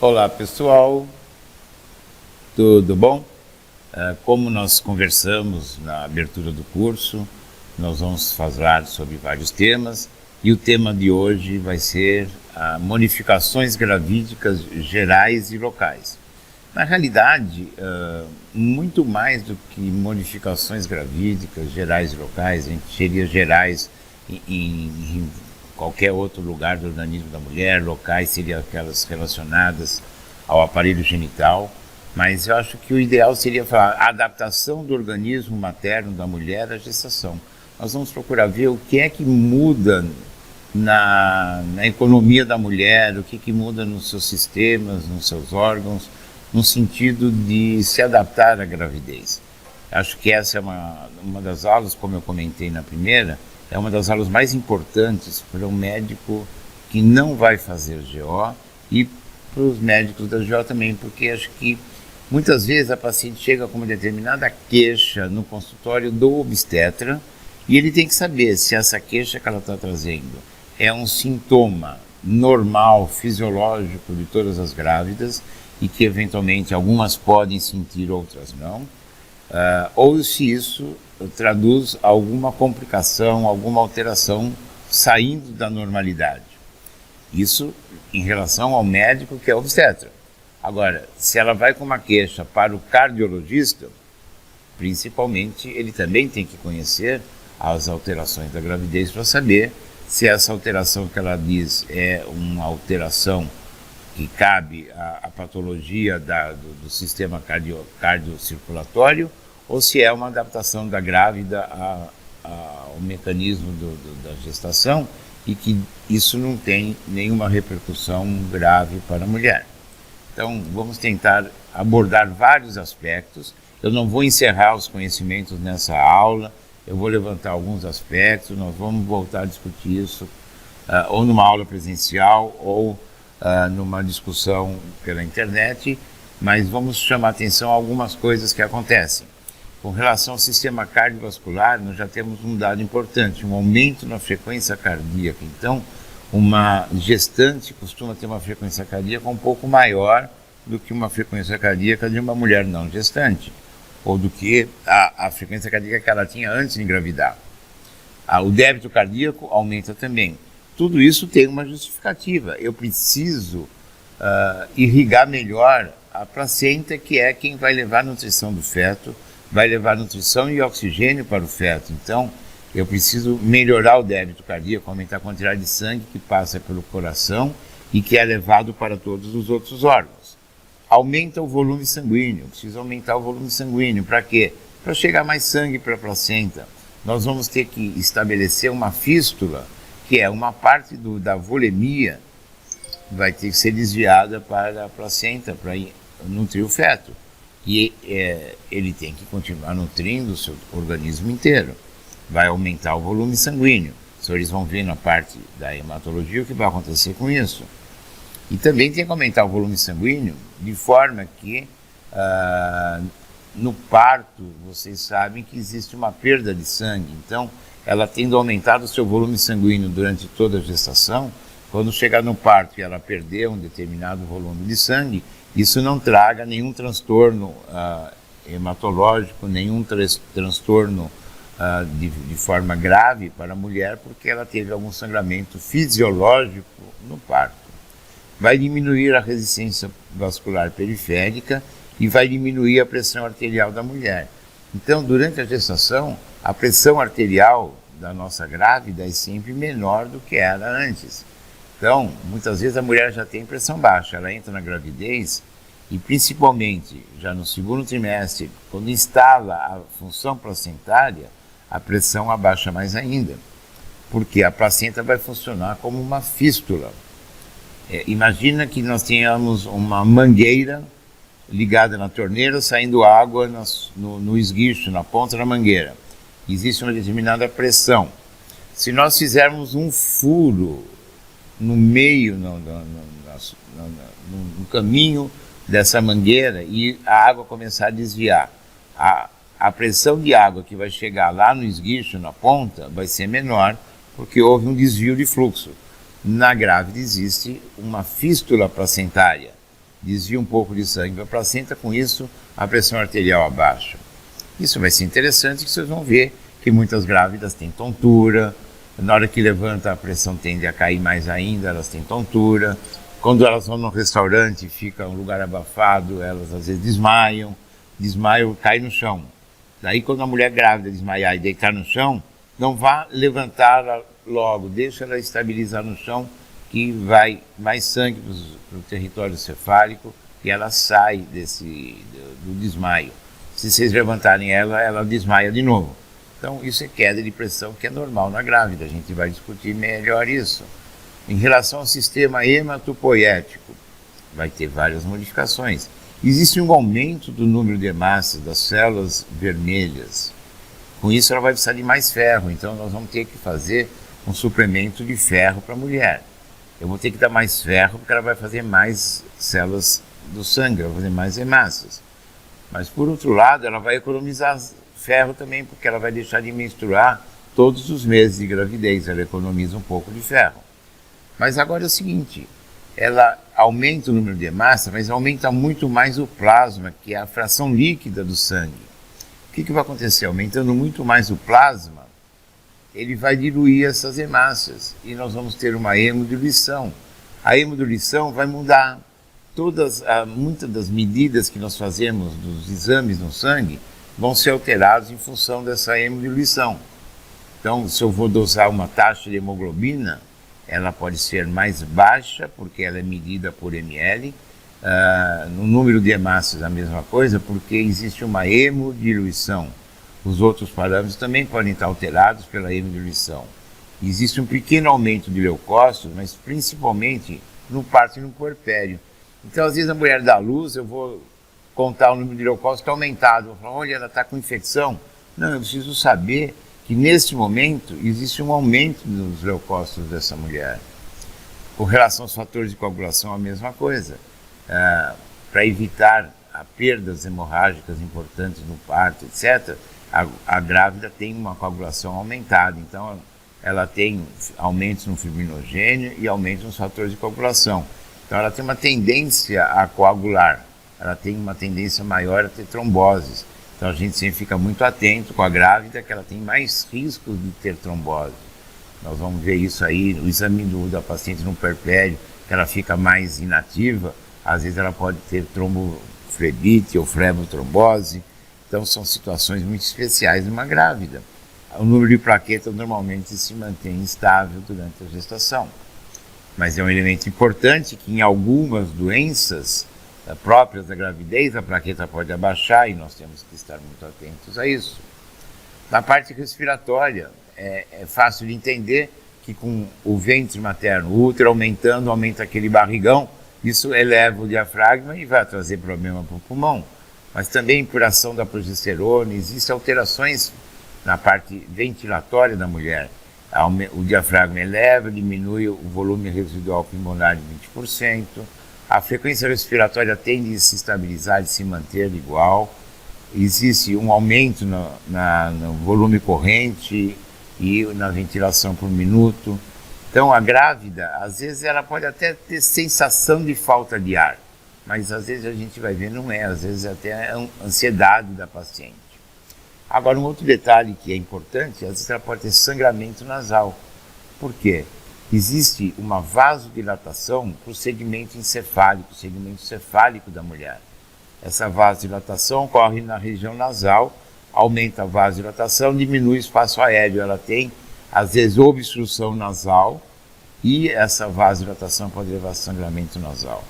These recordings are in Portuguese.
Olá pessoal, tudo bom? Como nós conversamos na abertura do curso, nós vamos falar sobre vários temas e o tema de hoje vai ser modificações gravídicas gerais e locais. Na realidade, muito mais do que modificações gravídicas gerais e locais, a gente seria gerais em qualquer outro lugar do organismo da mulher, locais seriam aquelas relacionadas ao aparelho genital, mas eu acho que o ideal seria falar a adaptação do organismo materno da mulher à gestação. Nós vamos procurar ver o que é que muda na economia da mulher, o que muda nos seus sistemas, nos seus órgãos, no sentido de se adaptar à gravidez. Acho que essa é uma das aulas, como eu comentei na primeira, é uma das aulas mais importantes para um médico que não vai fazer GO e para os médicos da GO também, porque acho que muitas vezes a paciente chega com uma determinada queixa no consultório do obstetra e ele tem que saber se essa queixa que ela está trazendo é um sintoma normal, fisiológico de todas as grávidas e que eventualmente algumas podem sentir, outras não, ou se isso traduz alguma complicação, alguma alteração saindo da normalidade. Isso em relação ao médico que é obstetra. Agora, se ela vai com uma queixa para o cardiologista, principalmente ele também tem que conhecer as alterações da gravidez para saber se essa alteração que ela diz é uma alteração que cabe à patologia do sistema cardiocirculatório ou se é uma adaptação da grávida ao mecanismo da gestação e que isso não tem nenhuma repercussão grave para a mulher. Então, vamos tentar abordar vários aspectos. Eu não vou encerrar os conhecimentos nessa aula, eu vou levantar alguns aspectos, nós vamos voltar a discutir isso ou numa aula presencial ou numa discussão pela internet, mas vamos chamar atenção a algumas coisas que acontecem. Com relação ao sistema cardiovascular, nós já temos um dado importante, um aumento na frequência cardíaca. Então, uma gestante costuma ter uma frequência cardíaca um pouco maior do que uma frequência cardíaca de uma mulher não gestante, ou do que a frequência cardíaca que ela tinha antes de engravidar. O débito cardíaco aumenta também. Tudo isso tem uma justificativa. Eu preciso irrigar melhor a placenta, que é quem vai levar a nutrição do feto, vai levar nutrição e oxigênio para o feto. Então, eu preciso melhorar o débito cardíaco, aumentar a quantidade de sangue que passa pelo coração e que é levado para todos os outros órgãos. Aumenta o volume sanguíneo, preciso aumentar o volume sanguíneo. Para quê? Para chegar mais sangue para a placenta. Nós vamos ter que estabelecer uma fístula, que é uma parte da volemia, vai ter que ser desviada para a placenta, para nutrir o feto. E ele tem que continuar nutrindo o seu organismo inteiro. Vai aumentar o volume sanguíneo. Os senhores vão ver na parte da hematologia o que vai acontecer com isso. E também tem que aumentar o volume sanguíneo de forma que no parto vocês sabem que existe uma perda de sangue. Então, ela tendo aumentado o seu volume sanguíneo durante toda a gestação, quando chegar no parto e ela perder um determinado volume de sangue, isso não traga nenhum transtorno hematológico, nenhum transtorno de forma grave para a mulher, porque ela teve algum sangramento fisiológico no parto. Vai diminuir a resistência vascular periférica e vai diminuir a pressão arterial da mulher. Então, durante a gestação, a pressão arterial da nossa grávida é sempre menor do que era antes. Então, muitas vezes a mulher já tem pressão baixa, ela entra na gravidez e principalmente já no segundo trimestre, quando instala a função placentária, a pressão abaixa mais ainda, porque a placenta vai funcionar como uma fístula. Imagina que nós tenhamos uma mangueira ligada na torneira, saindo água no esguicho, na ponta da mangueira. Existe uma determinada pressão. Se nós fizermos um furo no meio, no caminho dessa mangueira e a água começar a desviar, a pressão de água que vai chegar lá no esguicho, na ponta, vai ser menor, porque houve um desvio de fluxo. Na grávida existe uma fístula placentária. desvia um pouco de sangue para a placenta, com isso a pressão arterial abaixa. Isso vai ser interessante, que vocês vão ver que muitas grávidas têm tontura, na hora que levanta a pressão tende a cair mais ainda, elas têm tontura. Quando elas vão no restaurante e fica um lugar abafado, elas às vezes desmaiam, cai no chão. Daí quando a mulher grávida desmaiar e deitar no chão, não vá levantá-la logo, deixa ela estabilizar no chão, que vai mais sangue para o território cefálico e ela sai do desmaio. Se vocês levantarem ela, ela desmaia de novo. Então isso é queda de pressão, que é normal na grávida, a gente vai discutir melhor isso. Em relação ao sistema hematopoético, vai ter várias modificações. Existe um aumento do número de hemácias das células vermelhas. Com isso ela vai precisar de mais ferro, então nós vamos ter que fazer um suplemento de ferro para a mulher. Eu vou ter que dar mais ferro porque ela vai fazer mais células do sangue, ela vai fazer mais hemácias. Mas por outro lado, ela vai economizar ferro também, porque ela vai deixar de menstruar todos os meses de gravidez, ela economiza um pouco de ferro. Mas agora é o seguinte, ela aumenta o número de hemácias, mas aumenta muito mais o plasma, que é a fração líquida do sangue. O que vai acontecer? Aumentando muito mais o plasma, ele vai diluir essas hemácias e nós vamos ter uma hemodiluição. A hemodiluição vai mudar muitas das medidas que nós fazemos dos exames no sangue vão ser alterados em função dessa hemodiluição. Então, se eu vou dosar uma taxa de hemoglobina, ela pode ser mais baixa, porque ela é medida por ml. No número de hemácias, a mesma coisa, porque existe uma hemodiluição. Os outros parâmetros também podem estar alterados pela hemodiluição. Existe um pequeno aumento de leucócitos, mas principalmente no parto e no puerpério. Então, às vezes, a mulher dá luz, eu vou contar o número de leucócitos está aumentado. Eu vou falar, olha, ela está com infecção. Não, eu preciso saber que, neste momento, existe um aumento dos leucócitos dessa mulher. Com relação aos fatores de coagulação, a mesma coisa. Para evitar perdas hemorrágicas importantes no parto, etc., a grávida tem uma coagulação aumentada. Então, ela tem aumentos no fibrinogênio e aumentos nos fatores de coagulação. Então, ela tem uma tendência a coagular, ela tem uma tendência maior a ter tromboses. Então, a gente sempre fica muito atento com a grávida, que ela tem mais risco de ter trombose. Nós vamos ver isso aí no exame da paciente no puerpério, que ela fica mais inativa, às vezes ela pode ter tromboflebite ou flebotrombose. Então, são situações muito especiais numa grávida. O número de plaquetas normalmente se mantém estável durante a gestação. Mas é um elemento importante que em algumas doenças próprias da gravidez a plaqueta pode abaixar e nós temos que estar muito atentos a isso. Na parte respiratória, é fácil de entender que com o ventre materno, o útero aumentando, aumenta aquele barrigão, isso eleva o diafragma e vai trazer problema para o pulmão. Mas também por ação da progesterona, existem alterações na parte ventilatória da mulher. O diafragma eleva, diminui o volume residual pulmonar de 20%, a frequência respiratória tende a se estabilizar, de se manter igual, existe um aumento no volume corrente e na ventilação por minuto. Então a grávida, às vezes ela pode até ter sensação de falta de ar, mas às vezes a gente vai ver, não é, às vezes até é ansiedade da paciente. Agora, um outro detalhe que é importante, às vezes ela pode ter sangramento nasal. Por quê? Existe uma vasodilatação para o segmento encefálico, o segmento cefálico da mulher. Essa vasodilatação ocorre na região nasal, aumenta a vasodilatação, diminui o espaço aéreo. Ela tem, às vezes, obstrução nasal e essa vasodilatação pode levar a sangramento nasal.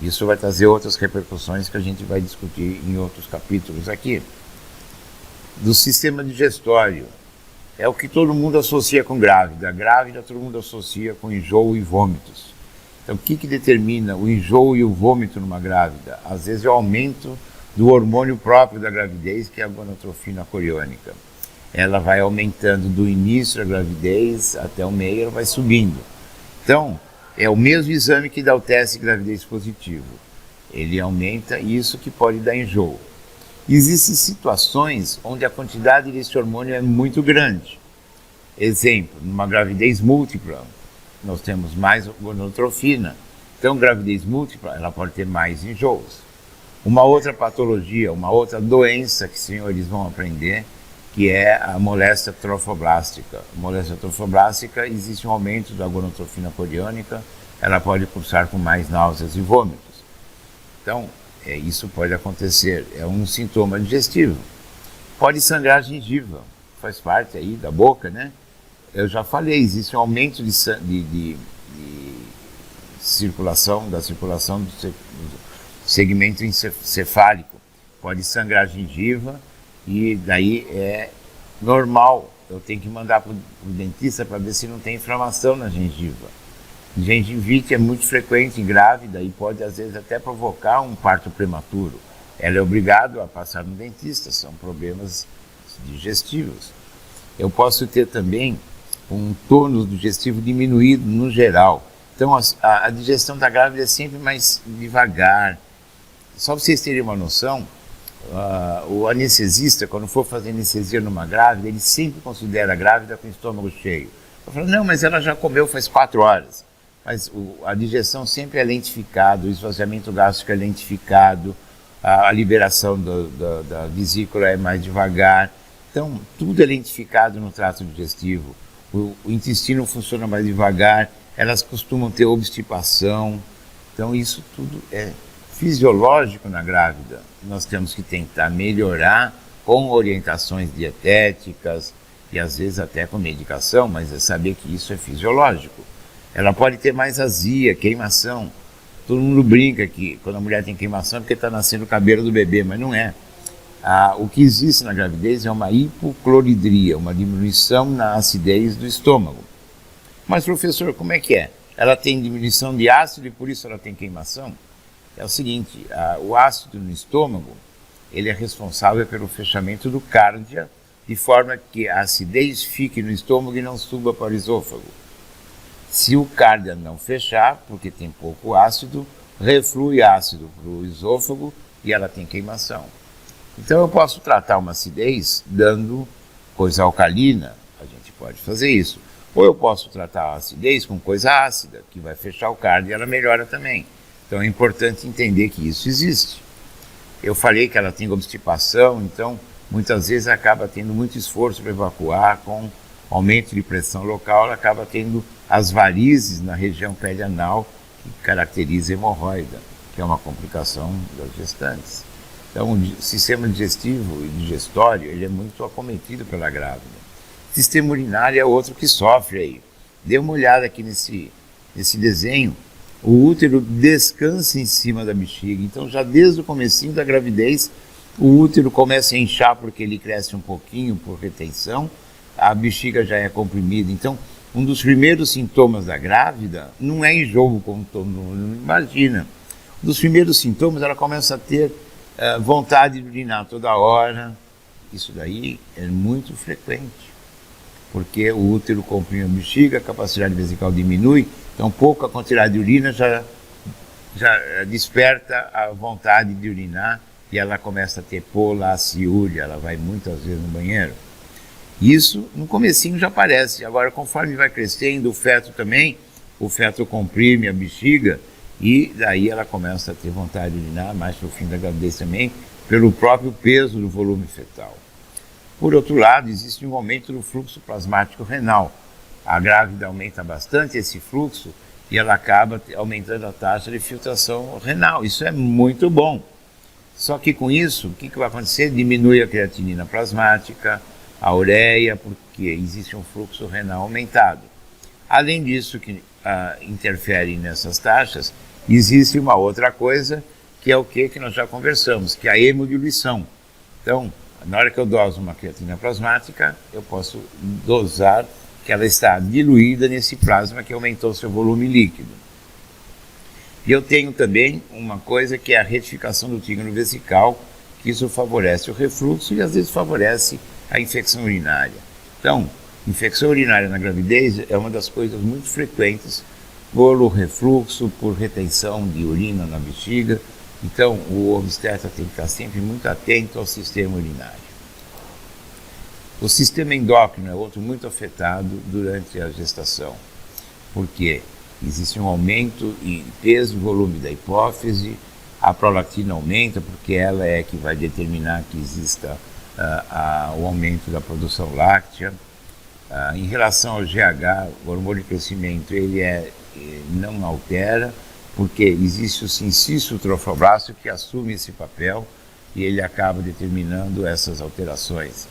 Isso vai trazer outras repercussões que a gente vai discutir em outros capítulos aqui. Do sistema digestório, é o que todo mundo associa com grávida. Grávida todo mundo associa com enjoo e vômitos. Então o que determina o enjoo e o vômito numa grávida? Às vezes é o aumento do hormônio próprio da gravidez, que é a gonatrofina coriônica. Ela vai aumentando do início da gravidez até o meio, ela vai subindo. Então é o mesmo exame que dá o teste de gravidez positivo. Ele aumenta isso que pode dar enjoo. Existem situações onde a quantidade desse hormônio é muito grande. Exemplo, numa gravidez múltipla, nós temos mais gonatrofina. Então, gravidez múltipla, ela pode ter mais enjoos. Uma outra patologia, uma outra doença que os senhores vão aprender, que é a moléstia trofoblástica. A moléstia trofoblástica, existe um aumento da gonotrofina coriônica, ela pode cursar com mais náuseas e vômitos. Então, isso pode acontecer, é um sintoma digestivo. Pode sangrar a gengiva, faz parte aí da boca, né? Eu já falei, existe um aumento de circulação, da circulação do segmento encefálico. Pode sangrar a gengiva e daí é normal. Eu tenho que mandar para o dentista para ver se não tem inflamação na gengiva. Gengivite é muito frequente em grávida e pode às vezes até provocar um parto prematuro. Ela é obrigada a passar no dentista, são problemas digestivos. Eu posso ter também um tônus digestivo diminuído no geral. Então a digestão da grávida é sempre mais devagar. Só para vocês terem uma noção, o anestesista, quando for fazer anestesia numa grávida, ele sempre considera a grávida com o estômago cheio. Eu falo, não, mas ela já comeu faz 4 horas. Mas a digestão sempre é lentificada, o esvaziamento gástrico é lentificado, a liberação da vesícula é mais devagar. Então, tudo é lentificado no trato digestivo. O intestino funciona mais devagar, elas costumam ter obstipação. Então, isso tudo é fisiológico na grávida. Nós temos que tentar melhorar com orientações dietéticas e às vezes até com medicação, mas é saber que isso é fisiológico. Ela pode ter mais azia, queimação. Todo mundo brinca que quando a mulher tem queimação é porque está nascendo o cabelo do bebê, mas não é. O que existe na gravidez é uma hipocloridria, uma diminuição na acidez do estômago. Mas, professor, como é que é? Ela tem diminuição de ácido e por isso ela tem queimação? É o seguinte, o ácido no estômago, ele é responsável pelo fechamento do cárdia, de forma que a acidez fique no estômago e não suba para o esôfago. Se o cárdia não fechar, porque tem pouco ácido, reflui ácido para o esôfago e ela tem queimação. Então eu posso tratar uma acidez dando coisa alcalina, a gente pode fazer isso. Ou eu posso tratar a acidez com coisa ácida, que vai fechar o cárdio e ela melhora também. Então é importante entender que isso existe. Eu falei que ela tem obstipação, então muitas vezes acaba tendo muito esforço para evacuar, com aumento de pressão local, ela acaba tendo as varizes na região perianal, que caracteriza a hemorroida, que é uma complicação das gestantes. Então o sistema digestivo e digestório, ele é muito acometido pela grávida. O sistema urinário é outro que sofre aí. Dê uma olhada aqui nesse desenho. O útero descansa em cima da bexiga, então já desde o comecinho da gravidez, o útero começa a inchar porque ele cresce um pouquinho por retenção, a bexiga já é comprimida. Então, um dos primeiros sintomas da grávida não é enjoo, como todo mundo imagina. Um dos primeiros sintomas, ela começa a ter vontade de urinar toda hora. Isso daí é muito frequente, porque o útero comprime a bexiga, a capacidade vesical diminui, então pouca quantidade de urina já desperta a vontade de urinar e ela começa a ter polaciúria, ela vai muitas vezes no banheiro. Isso no comecinho já aparece, agora conforme vai crescendo o feto também, o feto comprime a bexiga e daí ela começa a ter vontade de urinar mais para o fim da gravidez também, pelo próprio peso do volume fetal. Por outro lado, existe um aumento do fluxo plasmático renal. A grávida aumenta bastante esse fluxo e ela acaba aumentando a taxa de filtração renal. Isso é muito bom. Só que com isso, o que vai acontecer? Diminui a creatinina plasmática, a ureia, porque existe um fluxo renal aumentado. Além disso, que interfere nessas taxas, existe uma outra coisa, que é o que nós já conversamos, que é a hemodiluição. Então, na hora que eu doso uma creatina plasmática, eu posso dosar que ela está diluída nesse plasma que aumentou seu volume líquido. E eu tenho também uma coisa que é a retificação do tímpano vesical, que isso favorece o refluxo e às vezes favorece a infecção urinária. Então, infecção urinária na gravidez é uma das coisas muito frequentes por refluxo, por retenção de urina na bexiga. Então, o obstetra tem que estar sempre muito atento ao sistema urinário. O sistema endócrino é outro muito afetado durante a gestação. Por quê? Existe um aumento em peso e volume da hipófise, a prolactina aumenta porque ela é que vai determinar que exista o aumento da produção láctea. Em relação ao GH, o hormônio de crescimento ele não altera, porque existe o sincisto trofoblástico que assume esse papel e ele acaba determinando essas alterações.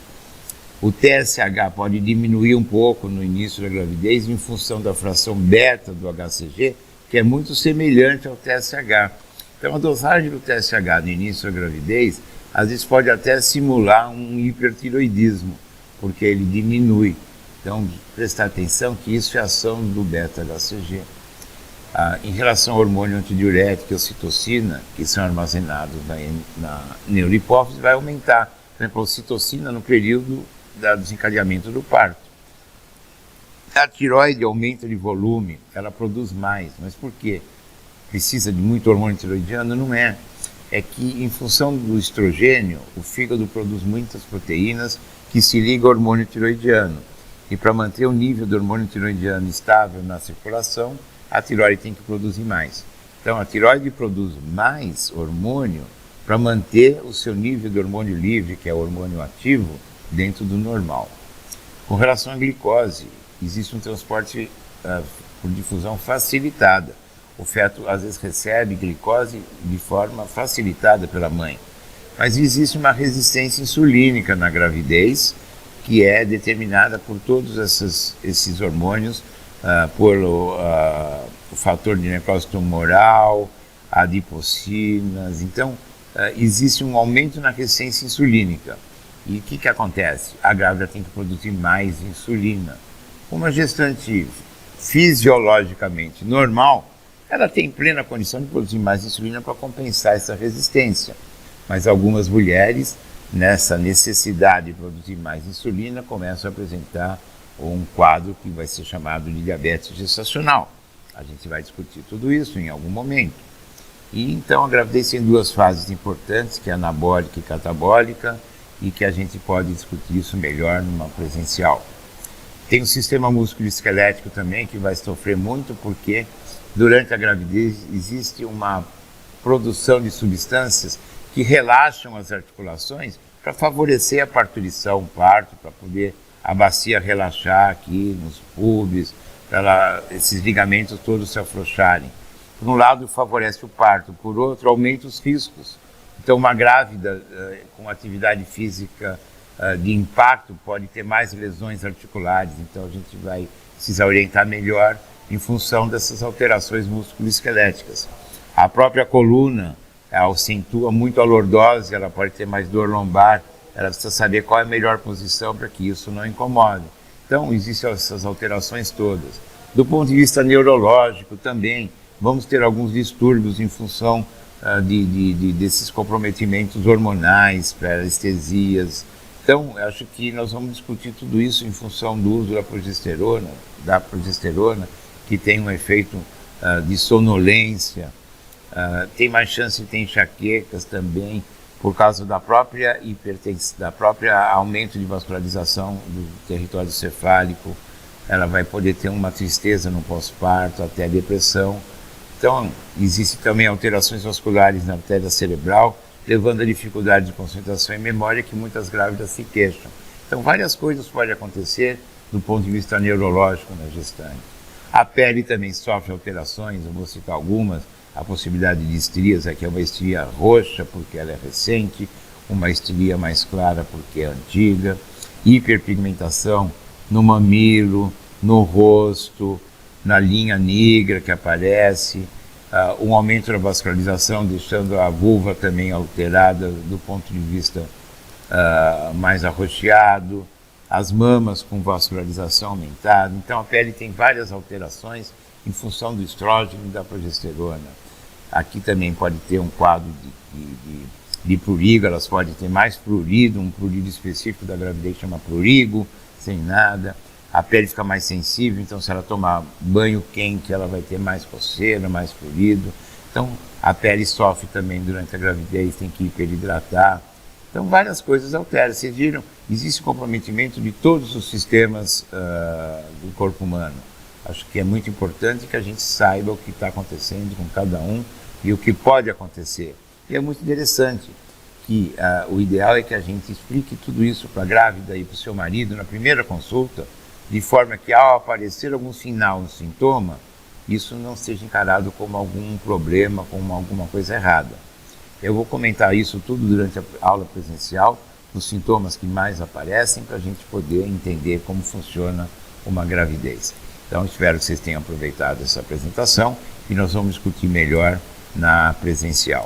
O TSH pode diminuir um pouco no início da gravidez em função da fração beta do HCG, que é muito semelhante ao TSH. Então a dosagem do TSH no início da gravidez, às vezes pode até simular um hipertiroidismo, porque ele diminui. Então prestar atenção que isso é ação do beta-HCG. Em relação ao hormônio antidiurético e a ocitocina, que são armazenados na neurohipófise, vai aumentar. Por exemplo, a ocitocina no período do desencadeamento do parto. A tireoide aumenta de volume, ela produz mais. Mas por quê? Precisa de muito hormônio tiroidiano? Não é. É que, em função do estrogênio, o fígado produz muitas proteínas que se ligam ao hormônio tiroidiano. E para manter o nível do hormônio tiroidiano estável na circulação, a tireoide tem que produzir mais. Então, a tireoide produz mais hormônio para manter o seu nível de hormônio livre, que é o hormônio ativo, dentro do normal. Com relação à glicose, existe um transporte por difusão facilitada. O feto às vezes recebe glicose de forma facilitada pela mãe. Mas existe uma resistência insulínica na gravidez, que é determinada por todos esses hormônios, por o fator de necrose tumoral, adipocinas. Então, existe um aumento na resistência insulínica. E o que acontece? A grávida tem que produzir mais insulina. Uma gestante fisiologicamente normal, ela tem plena condição de produzir mais insulina para compensar essa resistência. Mas algumas mulheres, nessa necessidade de produzir mais insulina, começam a apresentar um quadro que vai ser chamado de diabetes gestacional. A gente vai discutir tudo isso em algum momento. E então a gravidez tem duas fases importantes, que é anabólica e catabólica, e que a gente pode discutir isso melhor numa presencial. Tem o sistema músculo-esquelético também, que vai sofrer muito, porque durante a gravidez existe uma produção de substâncias que relaxam as articulações para favorecer a parturição, o parto, para poder a bacia relaxar aqui nos pubis, para esses ligamentos todos se afrouxarem. Por um lado, favorece o parto, por outro, aumenta os riscos. Então, uma grávida com atividade física de impacto pode ter mais lesões articulares, então a gente vai precisar orientar melhor em função dessas alterações musculoesqueléticas. A própria coluna acentua muito a lordose, ela pode ter mais dor lombar, ela precisa saber qual é a melhor posição para que isso não incomode. Então, existem essas alterações todas. Do ponto de vista neurológico também, vamos ter alguns distúrbios em função desses comprometimentos hormonais, pré-anestesias. Então, acho que nós vamos discutir tudo isso em função do uso da progesterona, que tem um efeito de sonolência, tem mais chance de ter enxaquecas também, por causa da própria aumento de vascularização do território cefálico. Ela vai poder ter uma tristeza no pós-parto, até depressão. Então, existem também alterações vasculares na artéria cerebral, levando a dificuldade de concentração e memória que muitas grávidas se queixam. Então, várias coisas podem acontecer do ponto de vista neurológico na gestante. A pele também sofre alterações, eu vou citar algumas. A possibilidade de estrias, aqui é uma estria roxa porque ela é recente, uma estria mais clara porque é antiga, hiperpigmentação no mamilo, no rosto, na linha negra que aparece, um aumento da vascularização, deixando a vulva também alterada do ponto de vista mais arroxeado, as mamas com vascularização aumentada. Então a pele tem várias alterações em função do estrógeno e da progesterona. Aqui também pode ter um quadro de prurigo, elas podem ter mais prurido, um prurido específico da gravidez chama prurigo, sem nada. A pele fica mais sensível, então se ela tomar banho quente, ela vai ter mais coceira, mais prurido. Então a pele sofre também durante a gravidez, tem que hiperidratar. Então várias coisas alteram. Vocês viram, existe comprometimento de todos os sistemas do corpo humano. Acho que é muito importante que a gente saiba o que está acontecendo com cada um e o que pode acontecer. E é muito interessante que o ideal é que a gente explique tudo isso para a grávida e para o seu marido na primeira consulta, de forma que ao aparecer algum sinal, um sintoma, isso não seja encarado como algum problema, como alguma coisa errada. Eu vou comentar isso tudo durante a aula presencial, os sintomas que mais aparecem, para a gente poder entender como funciona uma gravidez. Então, espero que vocês tenham aproveitado essa apresentação e nós vamos discutir melhor na presencial.